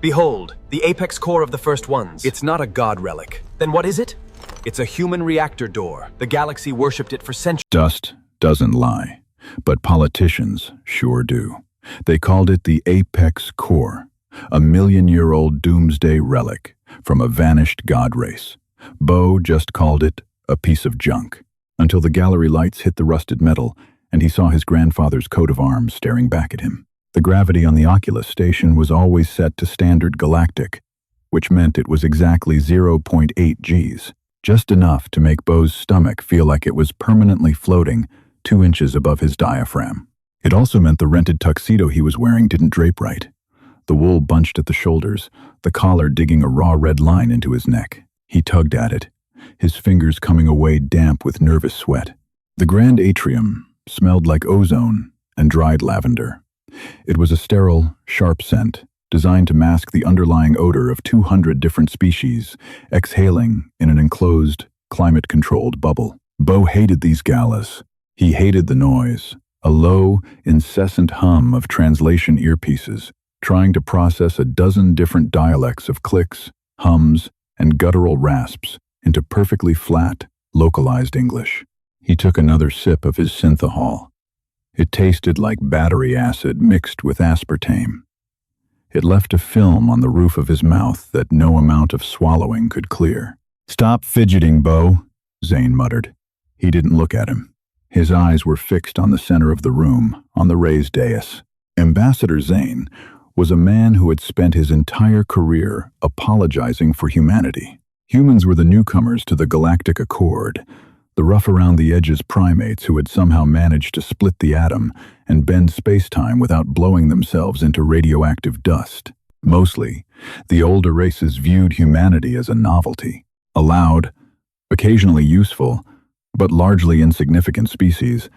Behold, the apex core of the first ones. It's not a god relic. Then what is it? It's a human reactor door. The galaxy worshipped it for centuries. Dust doesn't lie, but politicians sure do. They called it the apex core, a million-year-old doomsday relic from a vanished god race. Bo just called it a piece of junk, until the gallery lights hit the rusted metal and he saw his grandfather's coat of arms staring back at him. The gravity on the Oculus station was always set to standard galactic, which meant it was exactly 0.8 Gs, just enough to make Bo's stomach feel like it was permanently floating 2 inches above his diaphragm. It also meant the rented tuxedo he was wearing didn't drape right. The wool bunched at the shoulders, the collar digging a raw red line into his neck. He tugged at it, his fingers coming away damp with nervous sweat. The grand atrium smelled like ozone and dried lavender. It was a sterile, sharp scent, designed to mask the underlying odor of 200 different species, exhaling in an enclosed, climate-controlled bubble. Bo hated these galas. He hated the noise, a low, incessant hum of translation earpieces, trying to process a dozen different dialects of clicks, hums, and guttural rasps into perfectly flat, localized English. He took another sip of his synthahol. It tasted like battery acid mixed with aspartame. It left a film on the roof of his mouth that no amount of swallowing could clear. "Stop fidgeting, Bo," Zane muttered. He didn't look at him. His eyes were fixed on the center of the room, on the raised dais. Ambassador Zane was a man who had spent his entire career apologizing for humanity. Humans were the newcomers to the Galactic Accord, the rough-around-the-edges primates who had somehow managed to split the atom and bend space-time without blowing themselves into radioactive dust. Mostly, the older races viewed humanity as a novelty, a loud, occasionally useful, but largely insignificant species.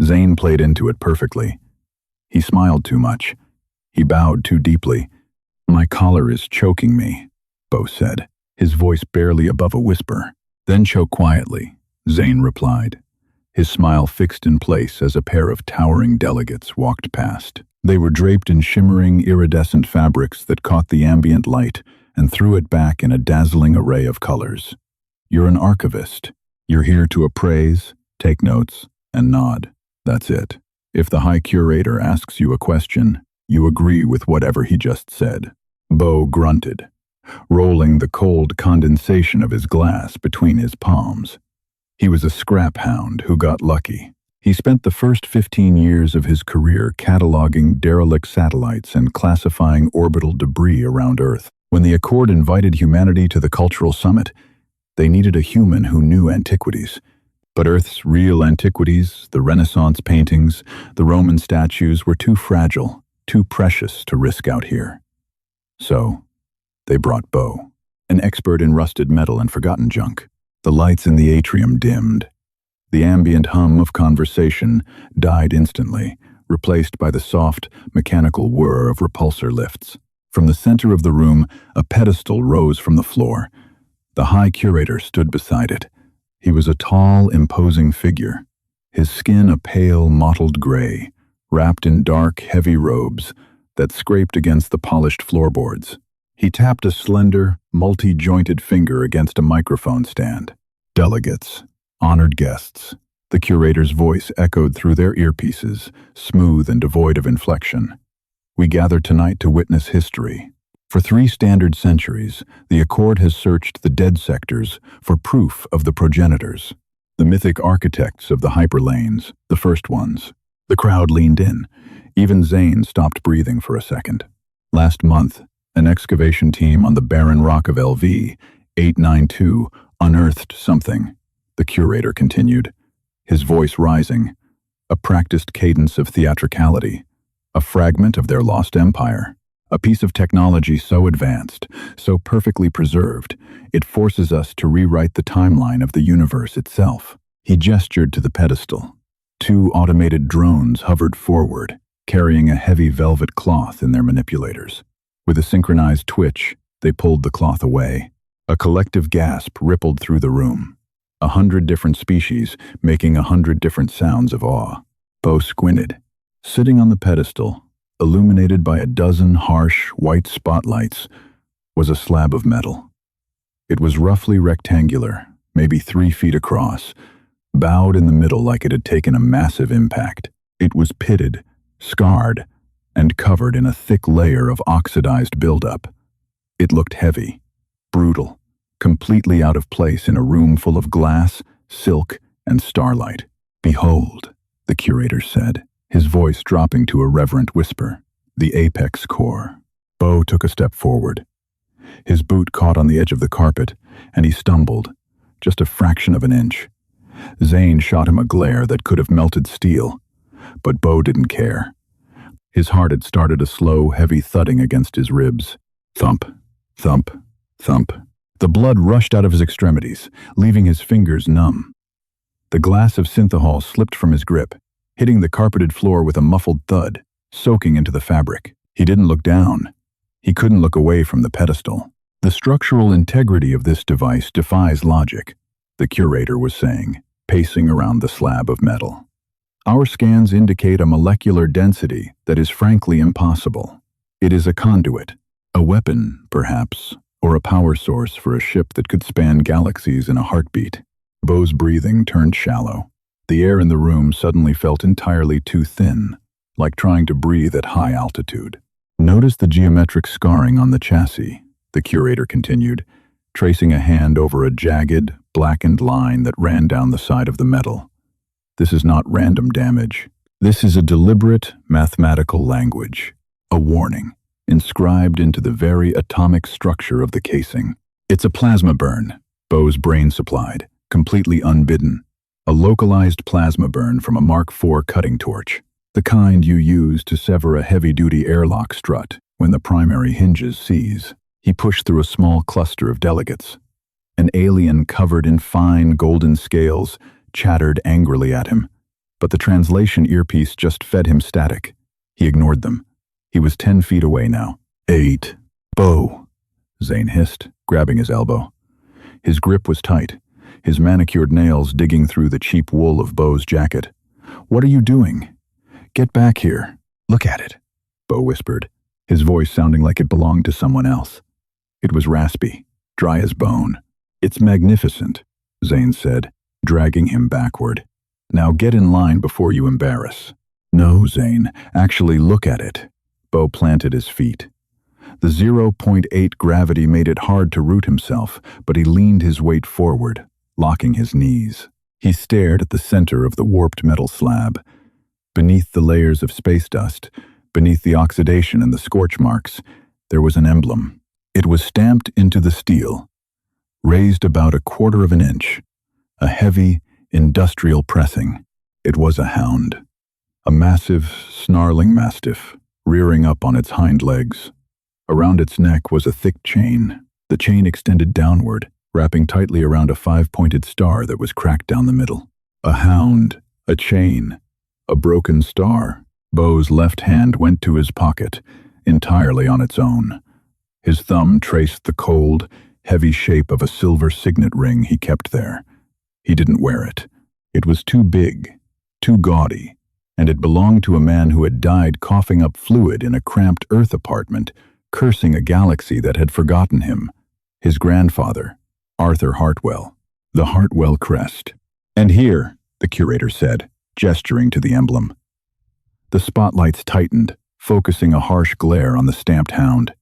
Zane played into it perfectly. He smiled too much. He bowed too deeply. "My collar is choking me," Bo said, his voice barely above a whisper. "Then choke quietly," Zane replied, his smile fixed in place as a pair of towering delegates walked past. They were draped in shimmering, iridescent fabrics that caught the ambient light and threw it back in a dazzling array of colors. "You're an archivist. You're here to appraise, take notes, and nod. That's it. If the High Curator asks you a question, you agree with whatever he just said." Bo grunted, rolling the cold condensation of his glass between his palms. He was a scrap hound who got lucky. He spent the first 15 years of his career cataloging derelict satellites and classifying orbital debris around Earth. When the Accord invited humanity to the Cultural Summit, they needed a human who knew antiquities. But Earth's real antiquities, the Renaissance paintings, the Roman statues, were too fragile, too precious to risk out here. So, they brought Bo, an expert in rusted metal and forgotten junk. The lights in the atrium dimmed. The ambient hum of conversation died instantly, replaced by the soft, mechanical whir of repulsor lifts. From the center of the room, a pedestal rose from the floor. The High Curator stood beside it. He was a tall, imposing figure, his skin a pale, mottled gray, wrapped in dark, heavy robes that scraped against the polished floorboards. He tapped a slender, multi-jointed finger against a microphone stand. "Delegates, honored guests." The curator's voice echoed through their earpieces, smooth and devoid of inflection. "We gather tonight to witness history. For 3 standard centuries, the Accord has searched the dead sectors for proof of the progenitors, the mythic architects of the hyperlanes, the first ones." The crowd leaned in. Even Zane stopped breathing for a second. Last month, an excavation team on the barren rock of LV 892 unearthed something, the curator continued, his voice rising, a practiced cadence of theatricality, a fragment of their lost empire, a piece of technology so advanced, so perfectly preserved, it forces us to rewrite the timeline of the universe itself. He gestured to the pedestal. 2 automated drones hovered forward, carrying a heavy velvet cloth in their manipulators. With a synchronized twitch, they pulled the cloth away. A collective gasp rippled through the room. 100 different species, making 100 different sounds of awe. Bo squinted. Sitting on the pedestal, illuminated by a dozen harsh, white spotlights, was a slab of metal. It was roughly rectangular, maybe 3 feet across, bowed in the middle like it had taken a massive impact. It was pitted, scarred, and covered in a thick layer of oxidized buildup. It looked heavy, brutal, completely out of place in a room full of glass, silk, and starlight. "Behold," the curator said, his voice dropping to a reverent whisper, "the apex core." Bo took a step forward. His boot caught on the edge of the carpet, and he stumbled, just a fraction of an inch. Zane shot him a glare that could have melted steel, but Bo didn't care. His heart had started a slow, heavy thudding against his ribs. Thump, thump, thump. The blood rushed out of his extremities, leaving his fingers numb. The glass of synthahol slipped from his grip, hitting the carpeted floor with a muffled thud, soaking into the fabric. He didn't look down. He couldn't look away from the pedestal. "The structural integrity of this device defies logic," the curator was saying, pacing around the slab of metal. "Our scans indicate a molecular density that is frankly impossible. It is a conduit, a weapon, perhaps, or a power source for a ship that could span galaxies in a heartbeat." Bo's breathing turned shallow. The air in the room suddenly felt entirely too thin, like trying to breathe at high altitude. "Notice the geometric scarring on the chassis," the curator continued, tracing a hand over a jagged, blackened line that ran down the side of the metal. "This is not random damage. This is a deliberate, mathematical language, a warning, inscribed into the very atomic structure of the casing. It's a plasma burn," Bo's brain supplied, completely unbidden. "A localized plasma burn from a Mark IV cutting torch, the kind you use to sever a heavy-duty airlock strut when the primary hinges seize." He pushed through a small cluster of delegates. An alien covered in fine, golden scales chattered angrily at him, but the translation earpiece just fed him static. He ignored them. He was 10 feet away now. "8. Bo," Zane hissed, grabbing his elbow. His grip was tight, his manicured nails digging through the cheap wool of Bo's jacket. "What are you doing? Get back here. Look at it," Bo whispered, his voice sounding like it belonged to someone else. It was raspy, dry as bone. "It's magnificent," Zane said, dragging him backward. "Now get in line before you embarrass." "No, Zane, actually look at it." Bo planted his feet. The 0.8 gravity made it hard to root himself, but he leaned his weight forward, locking his knees. He stared at the center of the warped metal slab. Beneath the layers of space dust, beneath the oxidation and the scorch marks, there was an emblem. It was stamped into the steel, raised about 1/4 of an inch, a heavy, industrial pressing. It was a hound, a massive, snarling mastiff, rearing up on its hind legs. Around its neck was a thick chain. The chain extended downward, wrapping tightly around a 5-pointed star that was cracked down the middle. A hound, a chain, a broken star. Bo's left hand went to his pocket, entirely on its own. His thumb traced the cold, heavy shape of a silver signet ring he kept there. He didn't wear it. It was too big, too gaudy, and it belonged to a man who had died coughing up fluid in a cramped Earth apartment, cursing a galaxy that had forgotten him. His grandfather, Arthur Hartwell, the Hartwell Crest. "And here," the curator said, gesturing to the emblem. The spotlights tightened, focusing a harsh glare on the stamped hound.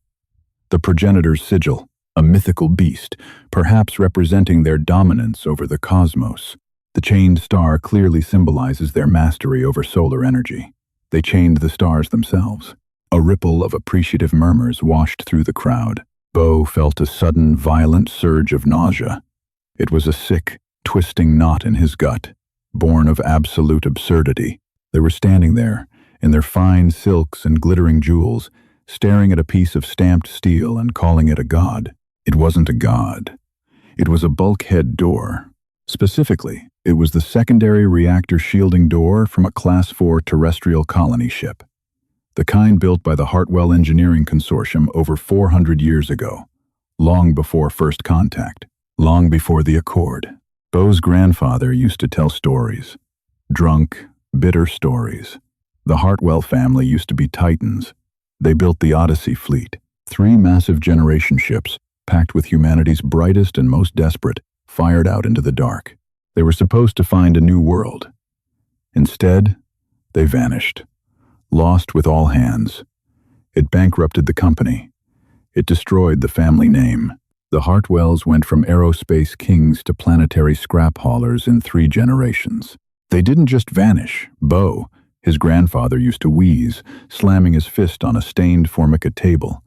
The progenitor's sigil, a mythical beast, perhaps representing their dominance over the cosmos. The chained star clearly symbolizes their mastery over solar energy. They chained the stars themselves. A ripple of appreciative murmurs washed through the crowd. Bo felt a sudden, violent surge of nausea. It was a sick, twisting knot in his gut, born of absolute absurdity. They were standing there, in their fine silks and glittering jewels, staring at a piece of stamped steel and calling it a god. It wasn't a god. It was a bulkhead door. Specifically, it was the secondary reactor shielding door from a Class 4 terrestrial colony ship, the kind built by the Hartwell Engineering Consortium over 400 years ago, long before first contact, long before the Accord. Bo's grandfather used to tell stories, drunk, bitter stories. The Hartwell family used to be titans. They built the Odyssey fleet, 3 massive generation ships, packed with humanity's brightest and most desperate, fired out into the dark. They were supposed to find a new world. Instead, they vanished, lost with all hands. It bankrupted the company. It destroyed the family name. The Hartwells went from aerospace kings to planetary scrap haulers in 3 generations. They didn't just vanish. Bo, his grandfather, used to wheeze, slamming his fist on a stained Formica table.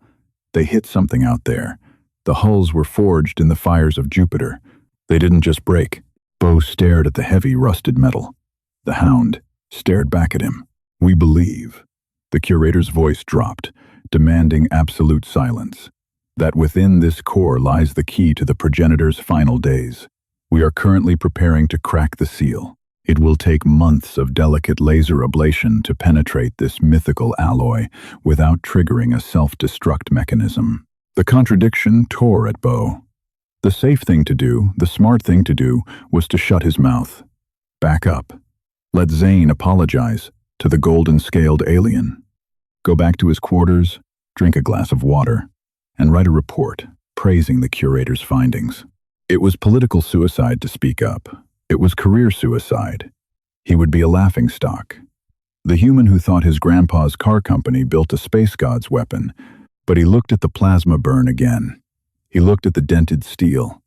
They hit something out there. The hulls were forged in the fires of Jupiter. They didn't just break. Bo stared at the heavy, rusted metal. The Hound stared back at him. "We believe," the curator's voice dropped, demanding absolute silence, "that within this core lies the key to the progenitor's final days. We are currently preparing to crack the seal. It will take months of delicate laser ablation to penetrate this mythical alloy without triggering a self-destruct mechanism." The contradiction tore at Bo. The safe thing to do, the smart thing to do, was to shut his mouth. Back up. Let Zane apologize to the golden-scaled alien. Go back to his quarters, drink a glass of water, and write a report praising the curator's findings. It was political suicide to speak up. It was career suicide. He would be a laughingstock. The human who thought his grandpa's car company built a space god's weapon, but he looked at the plasma burn again. He looked at the dented steel.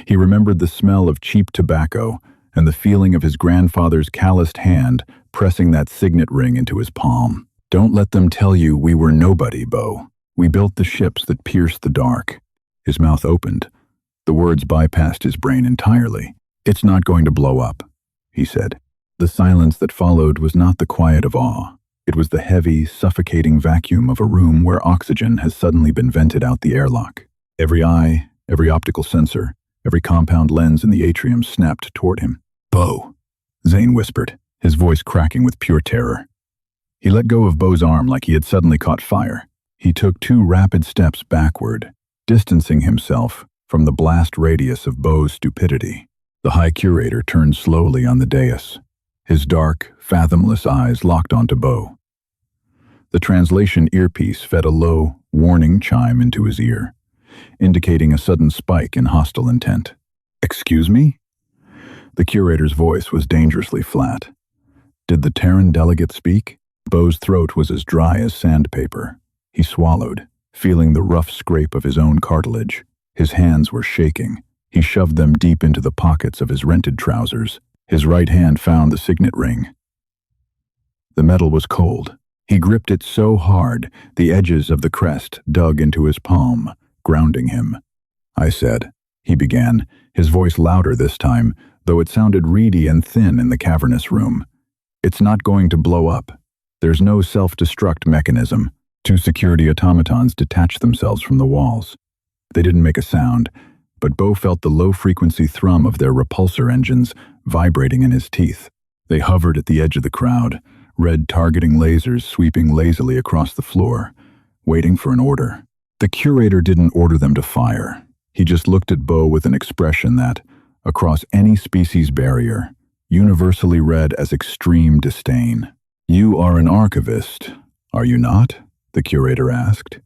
He remembered the smell of cheap tobacco and the feeling of his grandfather's calloused hand pressing that signet ring into his palm. "Don't let them tell you we were nobody, Bo. We built the ships that pierced the dark." His mouth opened. The words bypassed his brain entirely. "It's not going to blow up," he said. The silence that followed was not the quiet of awe. It was the heavy, suffocating vacuum of a room where oxygen has suddenly been vented out the airlock. Every eye, every optical sensor, every compound lens in the atrium snapped toward him. "Bo," Zane whispered, his voice cracking with pure terror. He let go of Bo's arm like he had suddenly caught fire. He took 2 rapid steps backward, distancing himself from the blast radius of Bo's stupidity. The High Curator turned slowly on the dais. His dark, fathomless eyes locked onto Bo. The translation earpiece fed a low, warning chime into his ear, indicating a sudden spike in hostile intent. "Excuse me?" The curator's voice was dangerously flat. Did the Terran delegate speak? Bo's throat was as dry as sandpaper. He swallowed, feeling the rough scrape of his own cartilage. His hands were shaking. He shoved them deep into the pockets of his rented trousers. His right hand found the signet ring. The metal was cold. He gripped it so hard, the edges of the crest dug into his palm, grounding him. "I said," he began, his voice louder this time, though it sounded reedy and thin in the cavernous room. "It's not going to blow up. There's no self-destruct mechanism." 2 security automatons detached themselves from the walls. They didn't make a sound, but Bo felt the low-frequency thrum of their repulsor engines vibrating in his teeth. They hovered at the edge of the crowd, red targeting lasers sweeping lazily across the floor, waiting for an order. The curator didn't order them to fire. He just looked at Bo with an expression that, across any species barrier, universally read as extreme disdain. "You are an archivist, are you not?" the curator asked.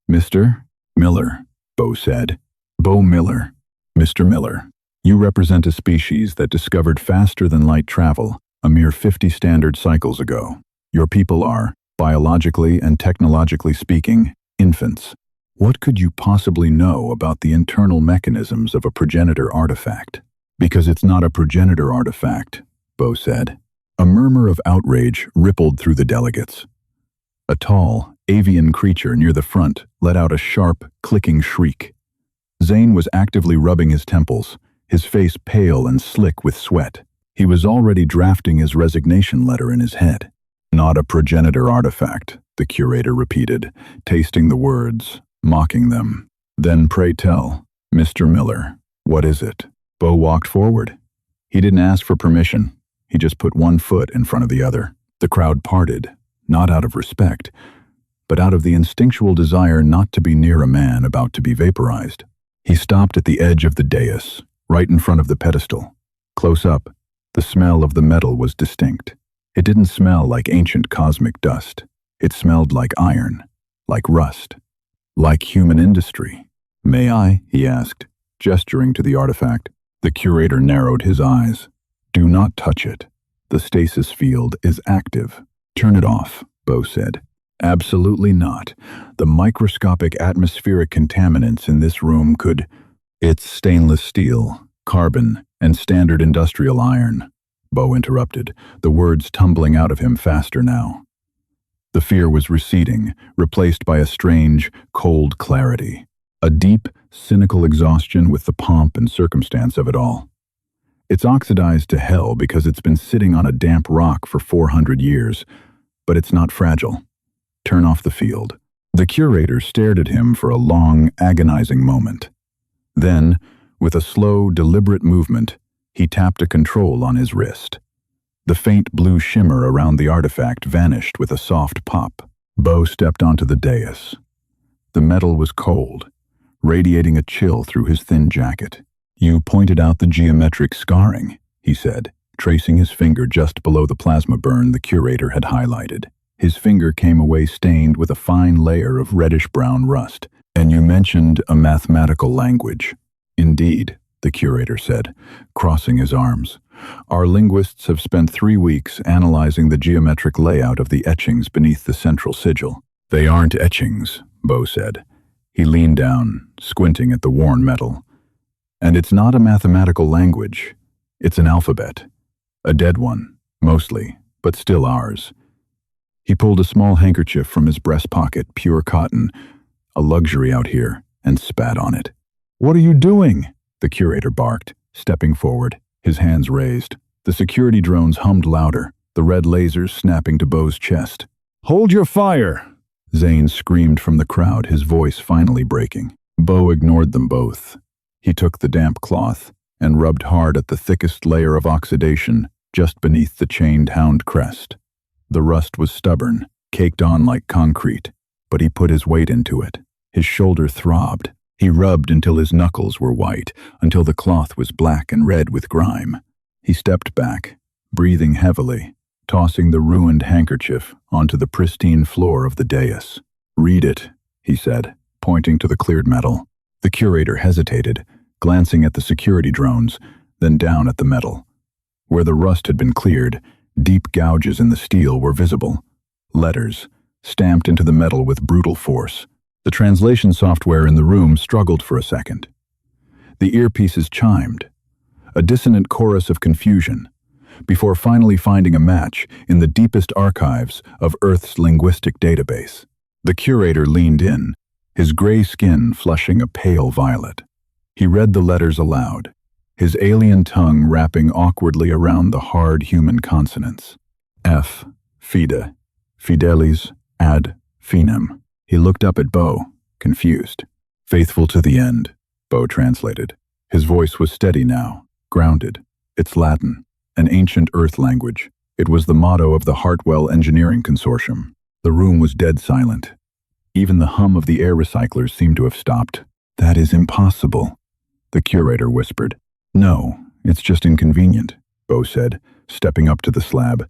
"Mr. Miller," Bo said. "Bo Miller. Mr. Miller. You represent a species that discovered faster-than-light travel a mere 50 standard cycles ago. Your people are, biologically and technologically speaking, infants. What could you possibly know about the internal mechanisms of a progenitor artifact?" "Because it's not a progenitor artifact," Bo said. A murmur of outrage rippled through the delegates. A tall, avian creature near the front let out a sharp, clicking shriek. Zane was actively rubbing his temples, his face pale and slick with sweat. He was already drafting his resignation letter in his head. "Not a progenitor artifact," the curator repeated, tasting the words, mocking them. "Then pray tell, Mr. Miller, what is it?" Bo walked forward. He didn't ask for permission. He just put one foot in front of the other. The crowd parted, not out of respect, but out of the instinctual desire not to be near a man about to be vaporized. He stopped at the edge of the dais, right in front of the pedestal. Close up, the smell of the metal was distinct. It didn't smell like ancient cosmic dust. It smelled like iron, like rust, like human industry. "May I?" he asked, gesturing to the artifact. The curator narrowed his eyes. "Do not touch it. The stasis field is active." "Turn it off," Bo said. "Absolutely not. The microscopic atmospheric contaminants in this room could—" "It's stainless steel, carbon, and standard industrial iron," Bo interrupted, the words tumbling out of him faster now. The fear was receding, replaced by a strange, cold clarity. A deep, cynical exhaustion with the pomp and circumstance of it all. "It's oxidized to hell because it's been sitting on a damp rock for 400 years, but it's not fragile. Turn off the field." The curator stared at him for a long, agonizing moment. Then, with a slow, deliberate movement, he tapped a control on his wrist. The faint blue shimmer around the artifact vanished with a soft pop. Bo stepped onto the dais. The metal was cold, radiating a chill through his thin jacket. "You pointed out the geometric scarring," he said, tracing his finger just below the plasma burn the curator had highlighted. His finger came away stained with a fine layer of reddish-brown rust. "And you mentioned a mathematical language." "Indeed," the curator said, crossing his arms. "Our linguists have spent 3 weeks analyzing the geometric layout of the etchings beneath the central sigil." "They aren't etchings," Bo said. He leaned down, squinting at the worn metal. "And it's not a mathematical language. It's an alphabet. A dead one, mostly, but still ours." He pulled a small handkerchief from his breast pocket, pure cotton, a luxury out here, and spat on it. "What are you doing?" the curator barked, stepping forward, his hands raised. The security drones hummed louder, the red lasers snapping to Bo's chest. "Hold your fire!" Zane screamed from the crowd, his voice finally breaking. Bo ignored them both. He took the damp cloth and rubbed hard at the thickest layer of oxidation just beneath the chained hound crest. The rust was stubborn, caked on like concrete, but he put his weight into it. His shoulder throbbed. He rubbed until his knuckles were white, until the cloth was black and red with grime. He stepped back, breathing heavily, tossing the ruined handkerchief onto the pristine floor of the dais. "Read it," he said, pointing to the cleared metal. The curator hesitated, glancing at the security drones, then down at the metal. Where the rust had been cleared, deep gouges in the steel were visible. Letters, stamped into the metal with brutal force. The translation software in the room struggled for a second. The earpieces chimed, a dissonant chorus of confusion, before finally finding a match in the deepest archives of Earth's linguistic database. The curator leaned in, his gray skin flushing a pale violet. He read the letters aloud, his alien tongue wrapping awkwardly around the hard human consonants. F, fide, fidelis, ad, finem. He looked up at Bo, confused. "Faithful to the end," Bo translated. His voice was steady now, grounded. "It's Latin, an ancient Earth language. It was the motto of the Hartwell Engineering Consortium." The room was dead silent. Even the hum of the air recyclers seemed to have stopped. "That is impossible," the curator whispered. "No, it's just inconvenient," Bo said, stepping up to the slab.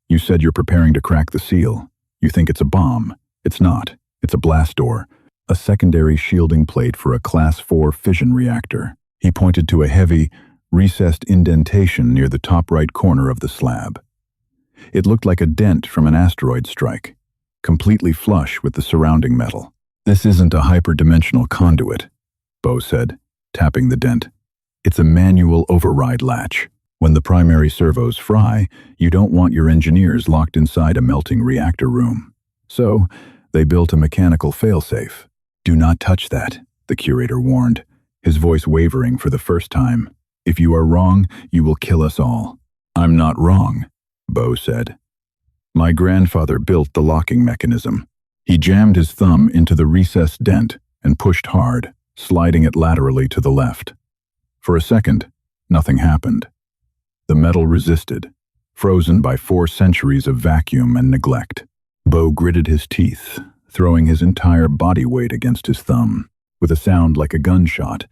"You said you're preparing to crack the seal. You think it's a bomb. It's not. It's a blast door, a secondary shielding plate for a Class 4 fission reactor." He pointed to a heavy, recessed indentation near the top right corner of the slab. It looked like a dent from an asteroid strike, completely flush with the surrounding metal. "This isn't a hyperdimensional conduit," Bo said, tapping the dent. "It's a manual override latch. When the primary servos fry, you don't want your engineers locked inside a melting reactor room. So, they built a mechanical failsafe. "Do not touch that," the curator warned, his voice wavering for the first time. "If you are wrong, you will kill us all." "I'm not wrong," Bo said. "My grandfather built the locking mechanism." He jammed his thumb into the recessed dent and pushed hard, sliding it laterally to the left. For a second, nothing happened. The metal resisted, frozen by 4 centuries of vacuum and neglect. Bo gritted his teeth, throwing his entire body weight against his thumb. With a sound like a gunshot,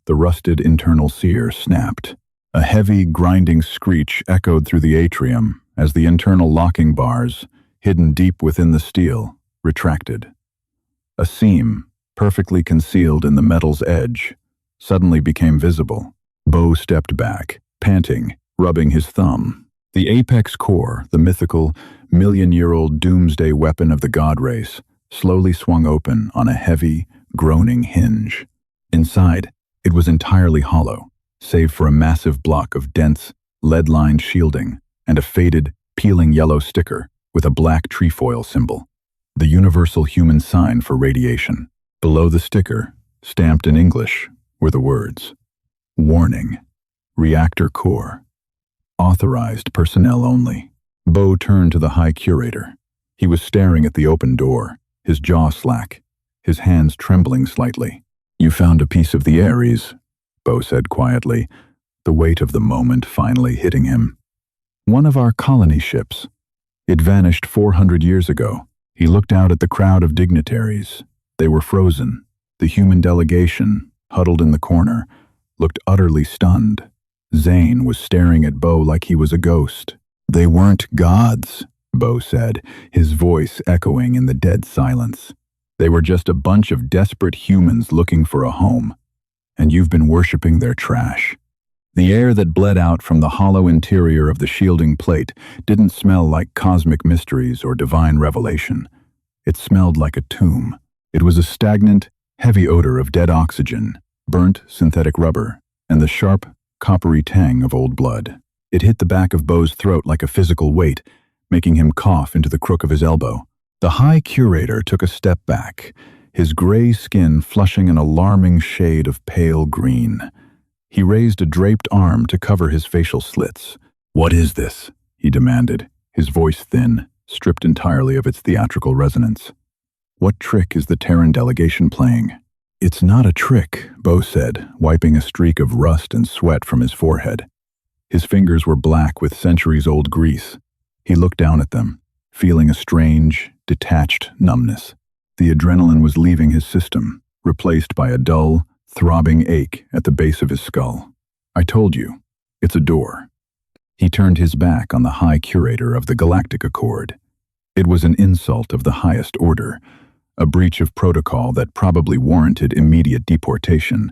the rusted internal sear snapped. A heavy, grinding screech echoed through the atrium as the internal locking bars, hidden deep within the steel, retracted. A seam, perfectly concealed in the metal's edge, suddenly became visible. Bo stepped back, panting, rubbing his thumb. The apex core, the mythical, million-year-old doomsday weapon of the god race, slowly swung open on a heavy, groaning hinge. Inside, it was entirely hollow, save for a massive block of dense, lead-lined shielding and a faded, peeling yellow sticker with a black trefoil symbol, the universal human sign for radiation. Below the sticker, stamped in English, were the words, "Warning, reactor core. Authorized personnel only." Bo turned to the High Curator. He was staring at the open door, his jaw slack, his hands trembling slightly. "You found a piece of the Ares," Bo said quietly, the weight of the moment finally hitting him. "One of our colony ships. It vanished 400 years ago." He looked out at the crowd of dignitaries. They were frozen. The human delegation, huddled in the corner, looked utterly stunned. Zane was staring at Bo like he was a ghost. "They weren't gods," Bo said, his voice echoing in the dead silence. "They were just a bunch of desperate humans looking for a home. And you've been worshipping their trash." The air that bled out from the hollow interior of the shielding plate didn't smell like cosmic mysteries or divine revelation. It smelled like a tomb. It was a stagnant, heavy odor of dead oxygen, burnt synthetic rubber, and the sharp, coppery tang of old blood. It hit the back of Bo's throat like a physical weight, making him cough into the crook of his elbow. The High Curator took a step back, his gray skin flushing an alarming shade of pale green. He raised a draped arm to cover his facial slits. "What is this?" he demanded, his voice thin, stripped entirely of its theatrical resonance. "What trick is the Terran delegation playing?" "It's not a trick," Bo said, wiping a streak of rust and sweat from his forehead. His fingers were black with centuries-old grease. He looked down at them, feeling a strange, detached numbness. The adrenaline was leaving his system, replaced by a dull, throbbing ache at the base of his skull. "I told you, it's a door." He turned his back on the High Curator of the Galactic Accord. It was an insult of the highest order, a breach of protocol that probably warranted immediate deportation,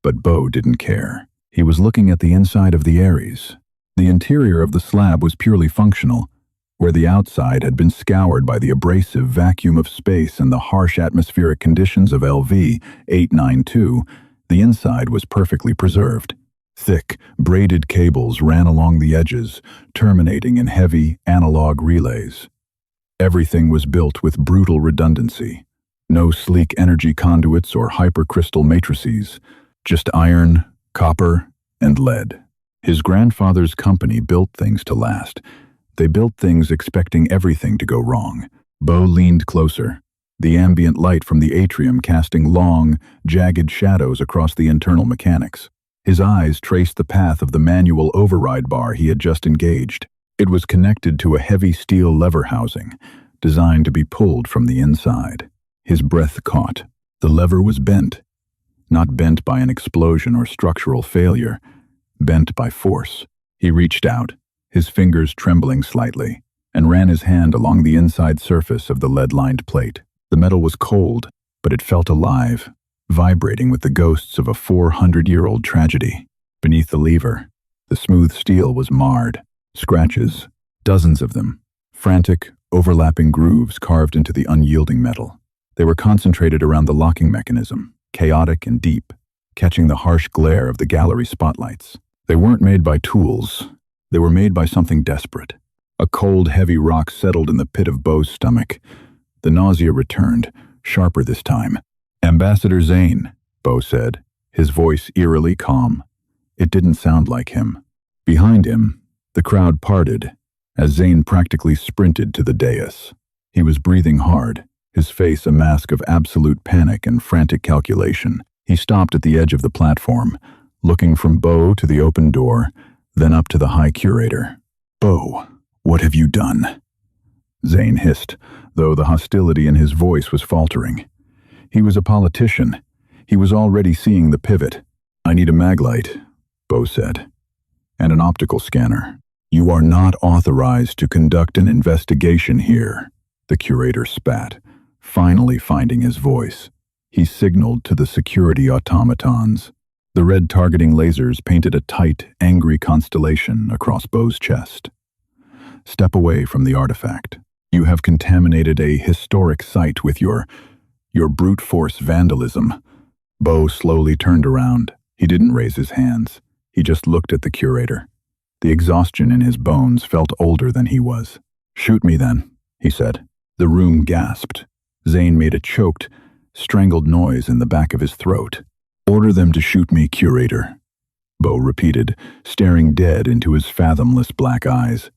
but Bo didn't care. He was looking at the inside of the Ares. The interior of the slab was purely functional. Where the outside had been scoured by the abrasive vacuum of space and the harsh atmospheric conditions of LV 892, the inside was perfectly preserved. Thick, braided cables ran along the edges, terminating in heavy, analog relays. Everything was built with brutal redundancy. No sleek energy conduits or hypercrystal matrices, just iron, copper, and lead. His grandfather's company built things to last. They built things expecting everything to go wrong. Bo leaned closer, the ambient light from the atrium casting long, jagged shadows across the internal mechanics. His eyes traced the path of the manual override bar he had just engaged. It was connected to a heavy steel lever housing, designed to be pulled from the inside. His breath caught. The lever was bent. Not bent by an explosion or structural failure, bent by force. He reached out, his fingers trembling slightly, and ran his hand along the inside surface of the lead-lined plate. The metal was cold, but it felt alive, vibrating with the ghosts of a 400-year-old tragedy. Beneath the lever, the smooth steel was marred. Scratches, dozens of them, frantic, overlapping grooves carved into the unyielding metal. They were concentrated around the locking mechanism, chaotic and deep, catching the harsh glare of the gallery spotlights. They weren't made by tools. They were made by something desperate. A cold, heavy rock settled in the pit of Bo's stomach. The nausea returned, sharper this time. "Ambassador Zane," Bo said, his voice eerily calm. It didn't sound like him. Behind him, the crowd parted, as Zane practically sprinted to the dais. He was breathing hard, his face a mask of absolute panic and frantic calculation. He stopped at the edge of the platform, looking from Bo to the open door, then up to the High Curator. "Bo, what have you done?" Zane hissed, though the hostility in his voice was faltering. He was a politician. He was already seeing the pivot. "I need a maglite," Bo said, "and an optical scanner." "You are not authorized to conduct an investigation here," the curator spat, finally finding his voice. He signaled to the security automatons. The red targeting lasers painted a tight, angry constellation across Bo's chest. "Step away from the artifact. You have contaminated a historic site with your brute force vandalism." Bo slowly turned around. He didn't raise his hands. He just looked at the curator. The exhaustion in his bones felt older than he was. "Shoot me then," he said. The room gasped. Zane made a choked, strangled noise in the back of his throat. "Order them to shoot me, curator," Bo repeated, staring dead into his fathomless black eyes.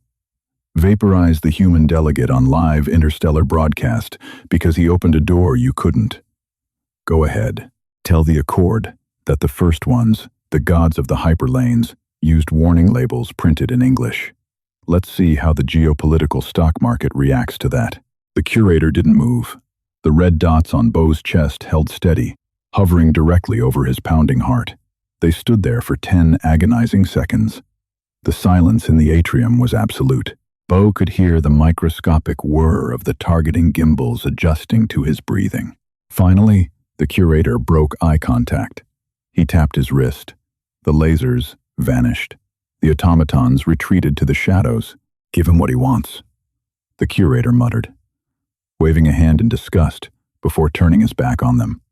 "Vaporize the human delegate on live interstellar broadcast because he opened a door you couldn't. Go ahead. Tell the Accord that the first ones, the gods of the hyperlanes, used warning labels printed in English. Let's see how the geopolitical stock market reacts to that." The curator didn't move. The red dots on Bo's chest held steady, hovering directly over his pounding heart. They stood there for 10 agonizing seconds. The silence in the atrium was absolute. Bo could hear the microscopic whir of the targeting gimbals adjusting to his breathing. Finally, the curator broke eye contact. He tapped his wrist. The lasers vanished. The automatons retreated to the shadows. "Give him what he wants," the curator muttered, waving a hand in disgust before turning his back on them,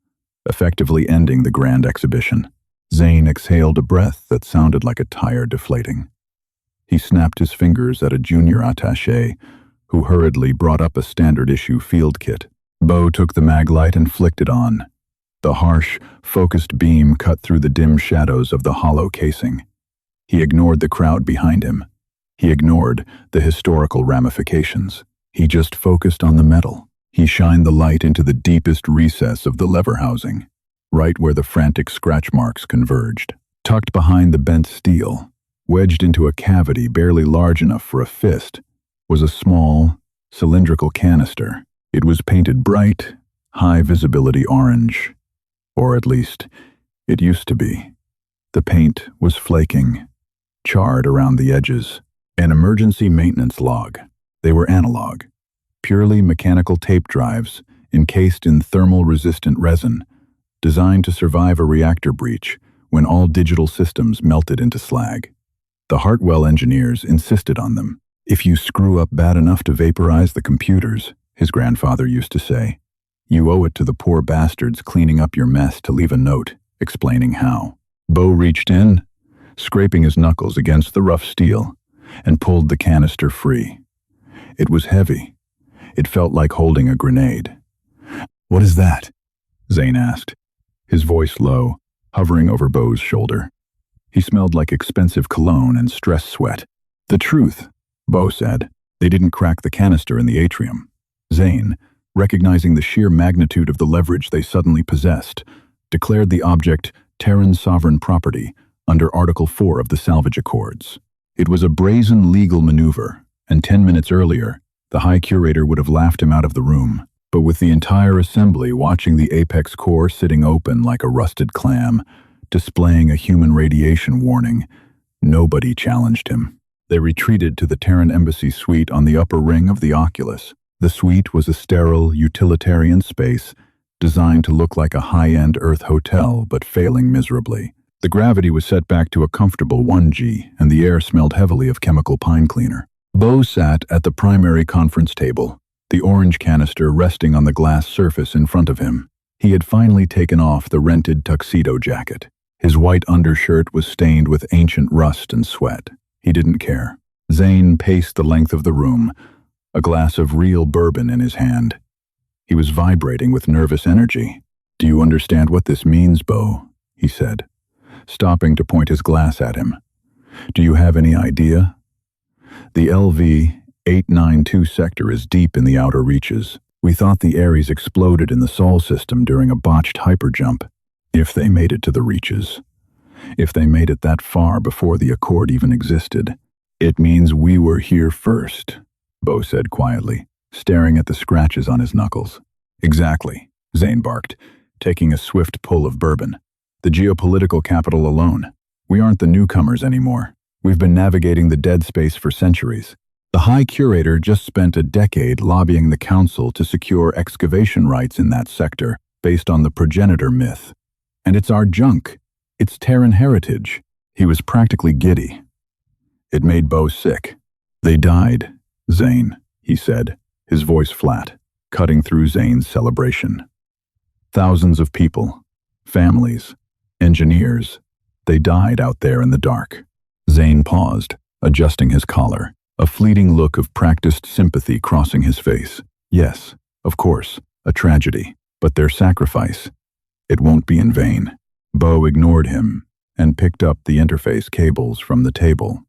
effectively ending the grand exhibition. Zane exhaled a breath that sounded like a tire deflating. He snapped his fingers at a junior attaché, who hurriedly brought up a standard-issue field kit. Bo took the maglite and flicked it on. The harsh, focused beam cut through the dim shadows of the hollow casing. He ignored the crowd behind him. He ignored the historical ramifications. He just focused on the metal. He shined the light into the deepest recess of the lever housing, right where the frantic scratch marks converged. Tucked behind the bent steel, wedged into a cavity barely large enough for a fist, was a small, cylindrical canister. It was painted bright, high-visibility orange. Or at least, it used to be. The paint was flaking, charred around the edges. An emergency maintenance log. They were analog, purely mechanical tape drives encased in thermal-resistant resin, designed to survive a reactor breach when all digital systems melted into slag. The Hartwell engineers insisted on them. "If you screw up bad enough to vaporize the computers," his grandfather used to say, "you owe it to the poor bastards cleaning up your mess to leave a note explaining how." Bo reached in, scraping his knuckles against the rough steel, and pulled the canister free. It was heavy. It felt like holding a grenade. "What is that?" Zane asked, his voice low, hovering over Bo's shoulder. He smelled like expensive cologne and stress sweat. "The truth," Bo said. "They didn't crack the canister in the atrium." Zane, recognizing the sheer magnitude of the leverage they suddenly possessed, declared the object Terran sovereign property under Article 4 of the Salvage Accords. It was a brazen legal maneuver, and 10 minutes earlier, the High Curator would have laughed him out of the room. But with the entire assembly watching the apex core sitting open like a rusted clam, displaying a human radiation warning, nobody challenged him. They retreated to the Terran Embassy suite on the upper ring of the Oculus. The suite was a sterile, utilitarian space designed to look like a high-end Earth hotel, but failing miserably. The gravity was set back to a comfortable 1G, and the air smelled heavily of chemical pine cleaner. Bo sat at the primary conference table, the orange canister resting on the glass surface in front of him. He had finally taken off the rented tuxedo jacket. His white undershirt was stained with ancient rust and sweat. He didn't care. Zane paced the length of the room, a glass of real bourbon in his hand. He was vibrating with nervous energy. "Do you understand what this means, Bo?" he said, stopping to point his glass at him. "Do you have any idea? The LV-892 sector is deep in the outer reaches. We thought the Ares exploded in the Sol system during a botched hyperjump. If they made it to the reaches. If they made it that far before the Accord even existed. It means we were here first," Bo said quietly, staring at the scratches on his knuckles. "Exactly," Zane barked, taking a swift pull of bourbon. "The geopolitical capital alone. We aren't the newcomers anymore. We've been navigating the dead space for centuries. The High Curator just spent a decade lobbying the Council to secure excavation rights in that sector based on the progenitor myth. And it's our junk. It's Terran heritage. He was practically giddy. It made Bo sick. They died, Zane, he said, his voice flat, cutting through Zane's celebration. Thousands of people, families, engineers, they died out there in the dark. Zane paused, adjusting his collar, a fleeting look of practiced sympathy crossing his face. Yes, of course, a tragedy, but their sacrifice, it won't be in vain. Bo ignored him and picked up the interface cables from the table.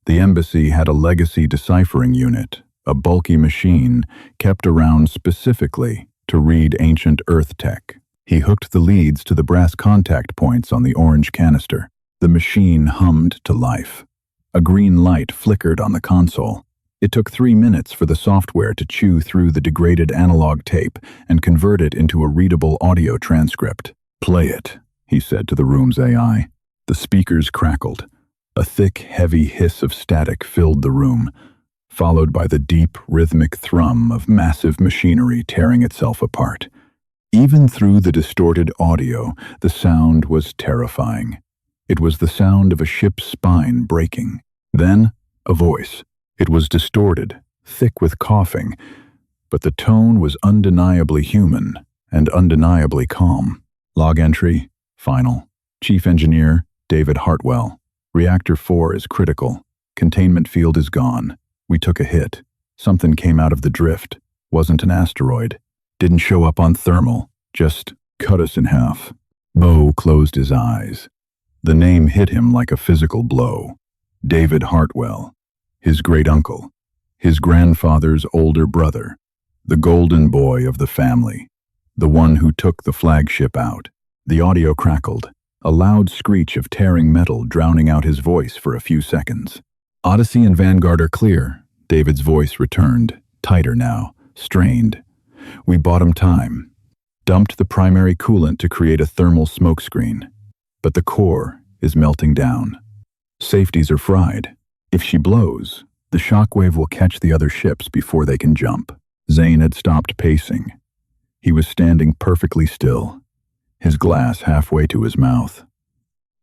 The embassy had a legacy deciphering unit, a bulky machine kept around specifically to read ancient Earth tech. He hooked the leads to the brass contact points on the orange canister. The machine hummed to life. A green light flickered on the console. It took 3 minutes for the software to chew through the degraded analog tape and convert it into a readable audio transcript. "Play it," he said to the room's AI. The speakers crackled. A thick, heavy hiss of static filled the room, followed by the deep, rhythmic thrum of massive machinery tearing itself apart. Even through the distorted audio, the sound was terrifying. It was the sound of a ship's spine breaking. Then, a voice. It was distorted, thick with coughing, but the tone was undeniably human and undeniably calm. Log entry, final. Chief Engineer, David Hartwell. Reactor 4 is critical. Containment field is gone. We took a hit. Something came out of the drift. Wasn't an asteroid. Didn't show up on thermal. Just cut us in half. Bo closed his eyes. The name hit him like a physical blow. David Hartwell. His great-uncle. His grandfather's older brother. The golden boy of the family. The one who took the flagship out. The audio crackled. A loud screech of tearing metal drowning out his voice for a few seconds. "Odyssey and Vanguard are clear." David's voice returned, tighter now, strained. "We bought him time. Dumped the primary coolant to create a thermal smokescreen. But the core is melting down. Safeties are fried. If she blows, the shockwave will catch the other ships before they can jump." Zane had stopped pacing. He was standing perfectly still, his glass halfway to his mouth.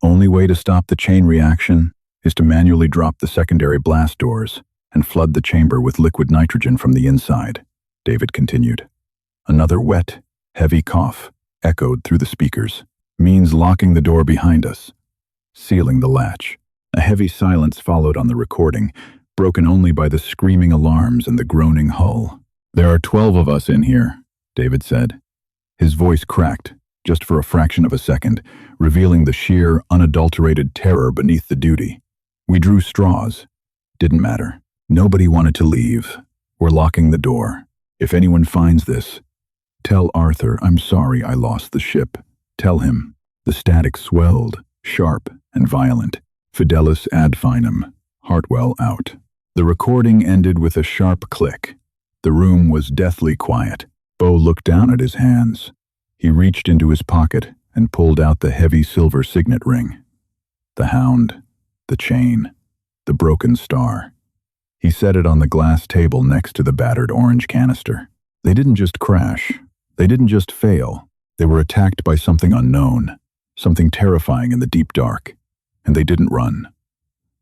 "Only way to stop the chain reaction is to manually drop the secondary blast doors and flood the chamber with liquid nitrogen from the inside," David continued. Another wet, heavy cough echoed through the speakers. "Means locking the door behind us, sealing the latch." A heavy silence followed on the recording, broken only by the screaming alarms and the groaning hull. "There are 12 of us in here," David said. His voice cracked, just for a fraction of a second, revealing the sheer, unadulterated terror beneath the duty. "We drew straws. Didn't matter. Nobody wanted to leave. We're locking the door. If anyone finds this, tell Arthur I'm sorry I lost the ship. Tell him." The static swelled, sharp and violent. "Fidelis ad finem. Hartwell out." The recording ended with a sharp click. The room was deathly quiet. Bo looked down at his hands. He reached into his pocket and pulled out the heavy silver signet ring. The hound, the chain, the broken star. He set it on the glass table next to the battered orange canister. They didn't just crash. They didn't just fail. They were attacked by something unknown, something terrifying in the deep dark. And they didn't run.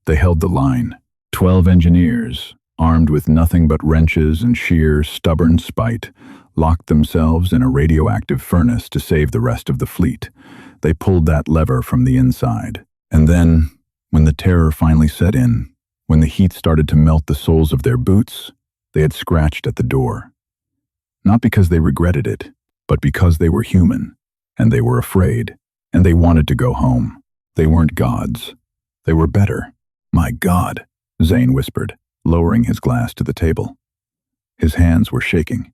They held the line. 12 engineers, armed with nothing but wrenches and sheer, stubborn spite, locked themselves in a radioactive furnace to save the rest of the fleet. They pulled that lever from the inside. And then, when the terror finally set in, when the heat started to melt the soles of their boots, they had scratched at the door. Not because they regretted it, but because they were human, and they were afraid, and they wanted to go home. They weren't gods. They were better. "My God," Zane whispered, lowering his glass to the table. His hands were shaking.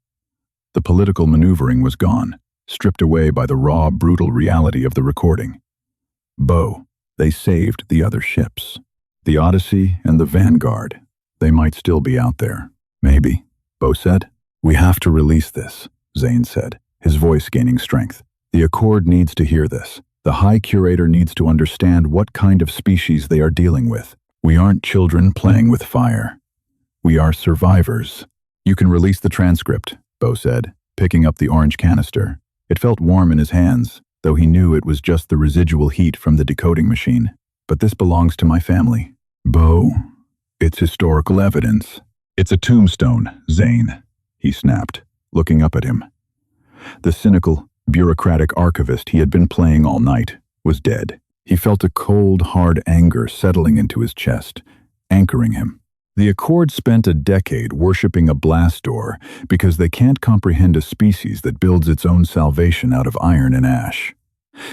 The political maneuvering was gone, stripped away by the raw, brutal reality of the recording. Bo, they saved the other ships. The Odyssey and the Vanguard. They might still be out there. Maybe, Bo said. "We have to release this," Zane said, his voice gaining strength. "The Accord needs to hear this. The High Curator needs to understand what kind of species they are dealing with. We aren't children playing with fire. We are survivors. You can release the transcript, Bo said, picking up the orange canister. It felt warm in his hands, though he knew it was just the residual heat from the decoding machine. But this belongs to my family. Bo, it's historical evidence. It's a tombstone, Zane, he snapped, looking up at him. The cynical, bureaucratic archivist he had been playing all night was dead. He felt a cold, hard anger settling into his chest, anchoring him. The Accord spent a decade worshipping a blast door because they can't comprehend a species that builds its own salvation out of iron and ash.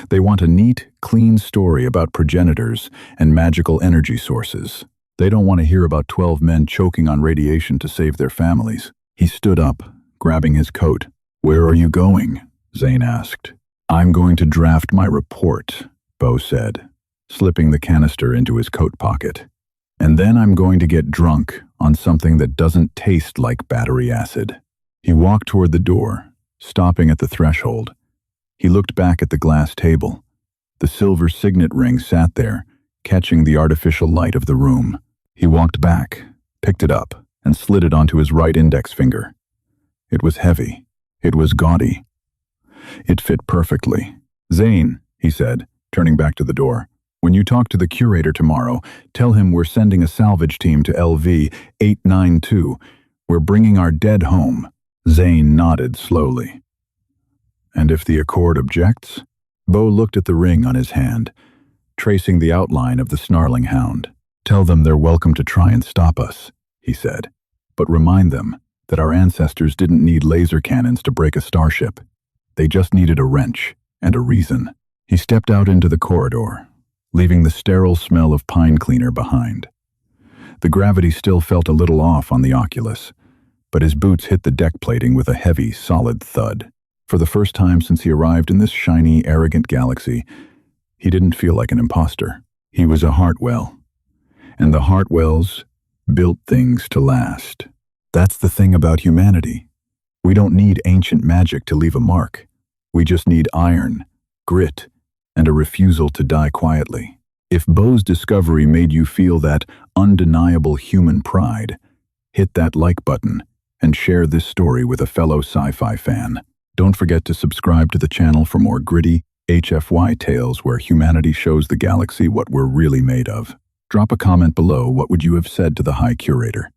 They want a neat, clean story about progenitors and magical energy sources. They don't want to hear about 12 men choking on radiation to save their families. He stood up, grabbing his coat. "Where are you going?" Zane asked. "I'm going to draft my report," Bo said, slipping the canister into his coat pocket. "And then I'm going to get drunk on something that doesn't taste like battery acid." He walked toward the door, stopping at the threshold. He looked back at the glass table. The silver signet ring sat there, catching the artificial light of the room. He walked back, picked it up, and slid it onto his right index finger. It was heavy. It was gaudy. It fit perfectly. "Zane," he said, turning back to the door, "when you talk to the curator tomorrow, tell him we're sending a salvage team to LV 892. We're bringing our dead home." Zane nodded slowly. "And if the Accord objects?" Bo looked at the ring on his hand, tracing the outline of the snarling hound. "Tell them they're welcome to try and stop us," he said. "But remind them that our ancestors didn't need laser cannons to break a starship. They just needed a wrench and a reason." He stepped out into the corridor, leaving the sterile smell of pine cleaner behind. The gravity still felt a little off on the Oculus, but his boots hit the deck plating with a heavy, solid thud. For the first time since he arrived in this shiny, arrogant galaxy, he didn't feel like an imposter. He was a Hartwell, and the Hartwells built things to last. That's the thing about humanity. We don't need ancient magic to leave a mark. We just need iron, grit, and a refusal to die quietly. If Bo's discovery made you feel that undeniable human pride, hit that like button and share this story with a fellow sci-fi fan. Don't forget to subscribe to the channel for more gritty HFY tales where humanity shows the galaxy what we're really made of. Drop a comment below. What would you have said to the High Curator?